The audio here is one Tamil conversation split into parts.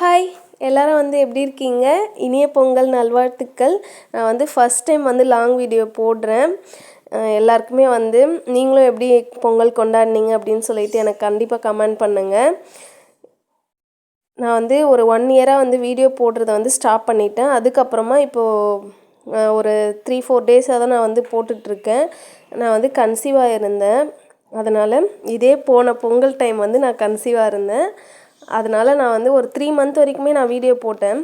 ஹாய் எல்லாரும் எப்படி இருக்கீங்க? இனிய பொங்கல் நல்வாழ்த்துக்கள். நான் ஃபர்ஸ்ட் டைம் லாங் வீடியோ போடுறேன். எல்லாருக்குமே நீங்களும் எப்படி பொங்கல் கொண்டாடினீங்க அப்படின்னு சொல்லிட்டு எனக்கு கண்டிப்பாக கமெண்ட் பண்ணுங்கள். நான் ஒரு 1 இயராக வீடியோ போடுறத ஸ்டாப் பண்ணிட்டேன். அதுக்கப்புறமா இப்போது ஒரு 3-4 டேஸாக தான் நான் போட்டுட்ருக்கேன். நான் கன்சீவாக இருந்தேன். அதனால் இதே போன பொங்கல் டைம் நான் கன்சீவாக இருந்தேன். அதனால் நான் ஒரு 3 மந்த் வரைக்குமே நான் வீடியோ போட்டேன்.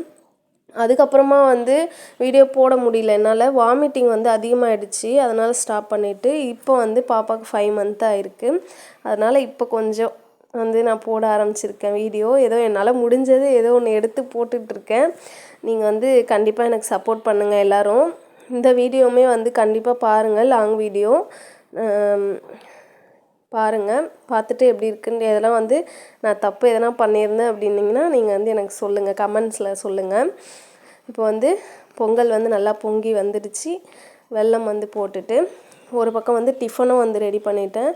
அதுக்கப்புறமா வீடியோ போட முடியல என்னால். வாமிட்டிங் அதிகமாகிடுச்சு. அதனால் ஸ்டாப் பண்ணிவிட்டு இப்போ பாப்பாவுக்கு 5 மந்த் ஆகிருக்கு. அதனால் இப்போ கொஞ்சம் நான் போட ஆரம்பிச்சிருக்கேன் வீடியோ. ஏதோ என்னால் முடிஞ்சது ஏதோ ஒன்று எடுத்து போட்டுட்ருக்கேன். நீங்கள் கண்டிப்பாக எனக்கு சப்போர்ட் பண்ணுங்கள் எல்லோரும். இந்த வீடியோவுமே கண்டிப்பாக பாருங்கள். லாங் வீடியோ பாருங்கள். பார்த்துட்டு எப்படி இருக்குன்னு இதெல்லாம் நான் தப்பு எதனா பண்ணியிருந்தேன் அப்படின்னிங்கன்னா நீங்கள் எனக்கு சொல்லுங்கள், கமெண்ட்ஸில் சொல்லுங்கள். இப்போ பொங்கல் நல்லா பொங்கி வந்துடுச்சு. வெல்லம் போட்டுட்டு ஒரு பக்கம் டிஃபனும் ரெடி பண்ணிட்டேன்.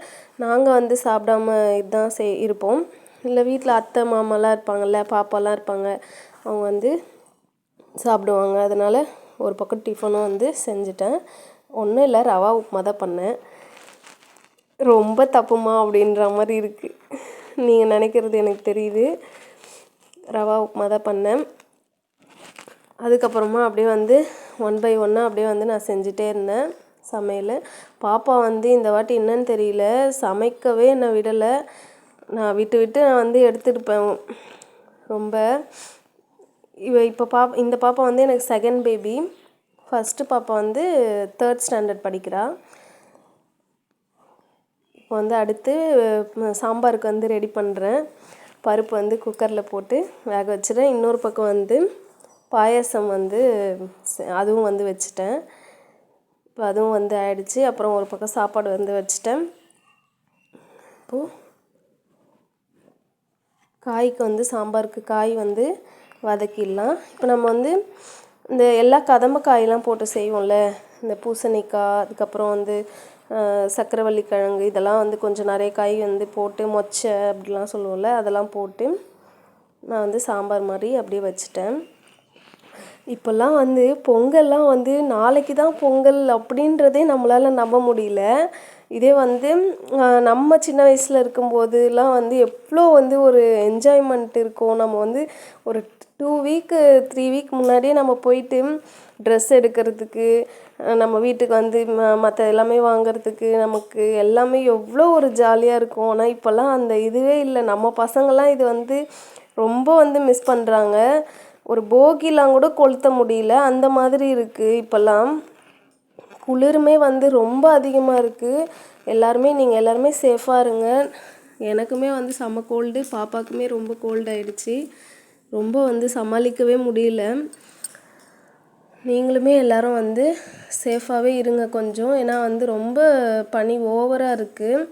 நாங்கள் சாப்பிடாம இதுதான் இருப்போம். இல்லை வீட்டில் அத்தை மாமாலாம் இருப்பாங்கள்ல, பாப்பாலாம் இருப்பாங்க, அவங்க சாப்பிடுவாங்க. அதனால் ஒரு பக்கம் டிஃபனும் செஞ்சுட்டேன். ஒன்றும் இல்லை, ரவா உப்புமா தான் பண்ணேன். ரொம்ப தப்புமா அப்படின்ற மாதிரி இருக்குது. நீங்கள் நினைக்கிறது எனக்கு தெரியுது. ரவா உப்புமா தான் பண்ணேன். அதுக்கப்புறமா அப்படியே 1 பை 1 அப்படியே நான் செஞ்சுட்டே இருந்தேன் சமையல். பாப்பா இந்த வாட்டி என்னன்னு தெரியல, சமைக்கவே என்னை விடலை. நான் விட்டு நான் எடுத்துருப்பேன் ரொம்ப. இப்போ இந்த பாப்பா எனக்கு செகண்ட் பேபி. ஃபஸ்ட்டு பாப்பா 3rd ஸ்டாண்டர்ட் படிக்கிறா. இப்போ அடுத்து சாம்பாருக்கு ரெடி பண்ணுறேன். பருப்பு குக்கரில் போட்டு வேக வச்சுட்டேன். இன்னொரு பக்கம் பாயசம் அதுவும் வச்சுட்டேன். இப்போ அதுவும் ஆயிடுச்சு. அப்புறம் ஒரு பக்கம் சாப்பாடு வச்சுட்டேன். இப்போது காய்க்கு சாம்பாருக்கு காய் வதக்கிடலாம். இப்போ நம்ம இந்த எல்லா கதம்ப காயெல்லாம் போட்டு செய்வோம்ல, இந்த பூசணிக்காய், அதுக்கப்புறம் சக்கரவள்ளி கிழங்கு, இதெல்லாம் கொஞ்சம் நிறைய காய் போட்டு மொச்சை அப்படிலாம் சொல்லுவோம்ல, அதெல்லாம் போட்டு நான் சாம்பார் மாதிரி அப்படியே வச்சுட்டேன். இப்போல்லாம் பொங்கல்லாம் நாளைக்கு தான் பொங்கல் அப்படின்றதே நம்மளால் நம்ப முடியல. இதே நம்ம சின்ன வயசில் இருக்கும்போதுலாம் எவ்வளோ ஒரு என்ஜாய்மெண்ட் இருக்கும். நம்ம ஒரு 2 வீக் 3 வீக் முன்னாடியே நம்ம போயிட்டு ட்ரெஸ் எடுக்கிறதுக்கு, நம்ம வீட்டுக்கு மற்ற எல்லாமே வாங்கிறதுக்கு, நமக்கு எல்லாமே எவ்வளோ ஒரு ஜாலியாக இருக்கும். ஆனால் இப்போல்லாம் அந்த இதுவே இல்லை. நம்ம பசங்கள்லாம் இது ரொம்ப மிஸ் பண்ணுறாங்க. ஒரு போகிலாம் கூட கொளுத்த முடியல, அந்த மாதிரி இருக்குது. இப்போல்லாம் குளிருமே ரொம்ப அதிகமாக இருக்குது. நீங்கள் எல்லாருமே சேஃபாக இருங்க. எனக்குமே செம்ம கோல்டு, பாப்பாவுக்குமே ரொம்ப கோல்டு ஆகிடுச்சி. ரொம்ப சமாளிக்கவே முடியல. நீங்களுமே எல்லோரும் சேஃபாகவே இருங்க கொஞ்சம். ஏன்னா ரொம்ப பனி ஓவராக இருக்குது.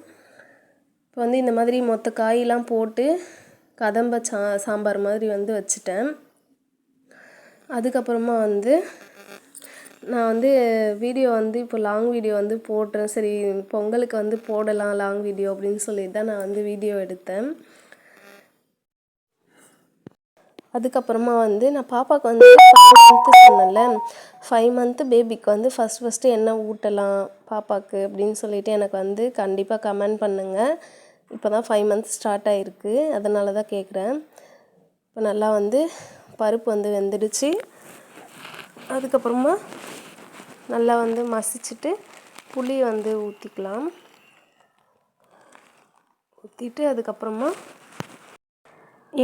இப்போ இந்த மாதிரி மொத்த காயெல்லாம் போட்டு கதம்ப சாம்பார் மாதிரி வச்சுட்டேன். அதுக்கப்புறமா நான் வீடியோ இப்போ லாங் வீடியோ போடுறேன். சரி, பொங்கலுக்கு போடலாம் லாங் வீடியோ அப்படின்னு சொல்லிட்டு தான் நான் வீடியோ எடுத்தேன். அதுக்கப்புறமா நான் பாப்பாவுக்கு 5 மந்த்து சொன்னேன்ல, 5 மந்த்து பேபிக்கு ஃபஸ்ட்டு என்ன ஊட்டலாம் பாப்பாவுக்கு அப்படின்னு சொல்லிட்டு எனக்கு கண்டிப்பாக கமெண்ட் பண்ணுங்கள். இப்போ தான் 5 மந்த்ஸ் ஸ்டார்ட் ஆகிருக்கு, அதனால தான் கேட்குறேன். இப்போ நல்லா பருப்பு வெந்துடுச்சு. அதுக்கப்புறமா நல்லா மசிச்சுட்டு புளி ஊற்றிக்கலாம். ஊற்றிட்டு அதுக்கப்புறமா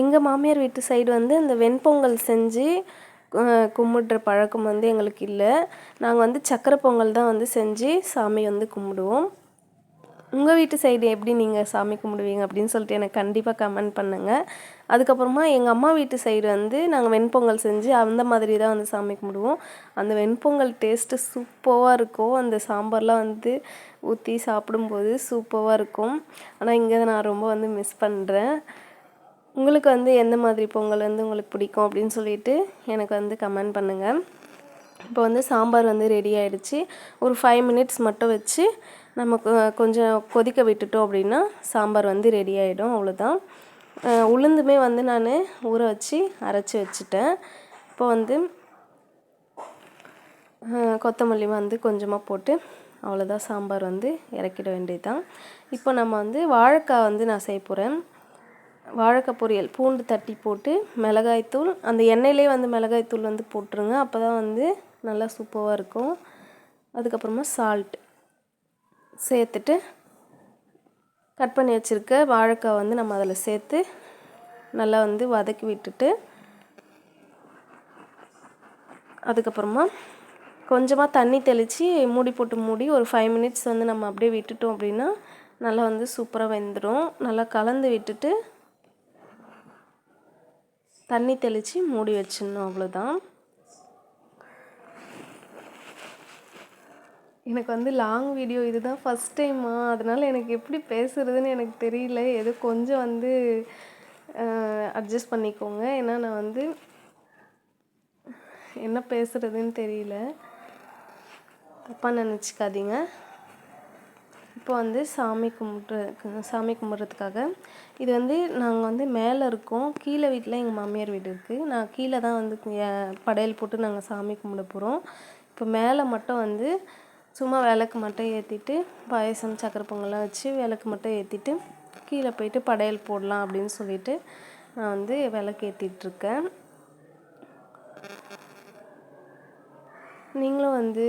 எங்கள் மாமியார் வீட்டு சைடு இந்த வெண்பொங்கல் செஞ்சு கும்பிடுற பழக்கம் எங்களுக்கு இல்லை. நாங்கள் சக்கரை பொங்கல் தான் செஞ்சு சாமி கும்பிடுவோம். உங்கள் வீட்டு சைடு எப்படி நீங்கள் சாமி கும்பிடுவீங்க அப்படின்னு சொல்லிட்டு எனக்கு கண்டிப்பாக கமெண்ட் பண்ணுங்கள். அதுக்கப்புறமா எங்கள் அம்மா வீட்டு சைடு நாங்கள் வெண்பொங்கல் செஞ்சு அந்த மாதிரி தான் சாமி கும்பிடுவோம். அந்த வெண்பொங்கல் டேஸ்ட்டு சூப்பராக இருக்கும். அந்த சாம்பார்லாம் ஊற்றி சாப்பிடும்போது சூப்பராக இருக்கும். ஆனால் இங்கே நான் ரொம்ப மிஸ் பண்ணுறேன். உங்களுக்கு எந்த மாதிரி பொங்கல் உங்களுக்கு பிடிக்கும் அப்படின்னு சொல்லிட்டு எனக்கு கமெண்ட் பண்ணுங்கள். இப்போ சாம்பார் ரெடி ஆகிடுச்சு. ஒரு 5 மினிட்ஸ் மட்டும் வச்சு நமக்கு கொஞ்சம் கொதிக்க விட்டுட்டோம் அப்படின்னா சாம்பார் ரெடி ஆகிடும். அவ்வளோதான். உளுந்துமே வந்து நான் ஊற வச்சு அரைச்சி வச்சுட்டேன். இப்போ வந்து கொத்தமல்லி வந்து கொஞ்சமாக போட்டு அவ்வளோதான், சாம்பார் வந்து இறக்கிட வேண்டியது தான். இப்போ நம்ம வந்து வாழைக்காய் வந்து நான் செய்ய போகிறேன். வாழைக்காய் பொரியல், பூண்டு தட்டி போட்டு மிளகாய்த்தூள், அந்த எண்ணெயிலே வந்து மிளகாய்த்தூள் வந்து போட்டுருங்க, அப்போ தான் வந்து நல்லா சூப்பராக இருக்கும். அதுக்கப்புறமா சால்ட் சேர்த்துட்டு கட் பண்ணி வச்சுருக்க வாழைக்காய் வந்து நம்ம அதில் சேர்த்து நல்லா வந்து வதக்கி விட்டுட்டு, அதுக்கப்புறமா கொஞ்சமாக தண்ணி தெளித்து மூடி போட்டு மூடி ஒரு 5 மினிட்ஸ் வந்து நம்ம அப்படியே விட்டுட்டோம் அப்படின்னா நல்லா வந்து சூப்பராக வெந்துடும். நல்லா கலந்து விட்டுட்டு தண்ணி தெளித்து மூடி வச்சிடணும், அவ்வளோதான். எனக்கு வந்து லாங் வீடியோ இதுதான் ஃபஸ்ட் டைமா, அதனால் எனக்கு எப்படி பேசுகிறதுன்னு எனக்கு தெரியல. ஏதோ கொஞ்சம் வந்து அட்ஜஸ்ட் பண்ணிக்கோங்க. ஏன்னா நான் வந்து என்ன பேசுகிறதுன்னு தெரியல, தப்பாக நினச்சிக்காதீங்க. இப்போ வந்து சாமி கும்பிட்றதுக்காக இது வந்து நாங்கள் வந்து மேலே இருக்கோம், கீழே வீட்டில் எங்கள் மாமியார் வீடு இருக்குது. நான் கீழே தான் வந்து படையல் போட்டு நாங்கள் சாமி கும்பிட போகிறோம். இப்போ மேலே மட்டும் வந்து சும்மா விளக்கு மட்டும் ஏற்றிட்டு பாயசம் சக்கரை பொங்கல்லாம் வச்சு விளக்கு மட்டும் ஏற்றிட்டு கீழே போயிட்டு படையல் போடலாம் அப்படின்னு சொல்லிட்டு நான் வந்து விளக்கு ஏற்றிட்டுருக்கேன். நீங்களும் வந்து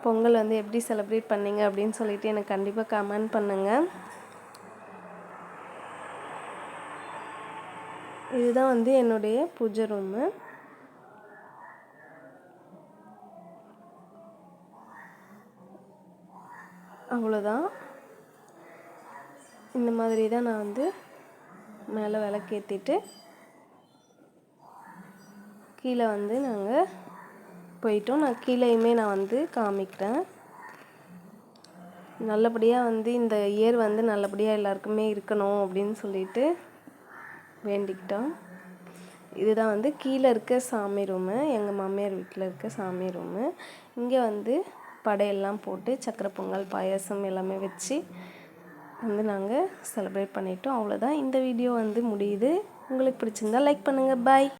பொங்கல் வந்து எப்படி செலிப்ரேட் பண்ணீங்க அப்படின்னு சொல்லிட்டு எனக்கு கண்டிப்பாக கமெண்ட் பண்ணுங்கள். இதுதான் வந்து என்னுடைய பூஜை ரூமு. அவ்வளோதான். இந்த மாதிரி தான் நான் வந்து மேலே விளக்கேற்றிட்டு கீழே வந்து நாங்கள் போயிட்டோம். நான் கீழேயுமே நான் வந்து காமிக்கிறேன். நல்லபடியாக வந்து இந்த இயர் வந்து நல்லபடியாக எல்லாருக்குமே இருக்கணும் அப்படின்னு சொல்லிட்டு வேண்டிக்கிட்டோம். இதுதான் வந்து கீழே இருக்க சாமி ரூமு, எங்கள் மாமியார் வீட்டில் இருக்க சாமி ரூமு. இங்கே வந்து படையெல்லாம் போட்டு சக்கரை பொங்கல் பாயாசம் எல்லாமே வச்சு வந்து நாங்கள் செலிப்ரேட் பண்ணிட்டோம். அவ்வளோதான், இந்த வீடியோ வந்து முடியுது. உங்களுக்கு பிடிச்சிருந்தா லைக் பண்ணுங்கள். பாய்.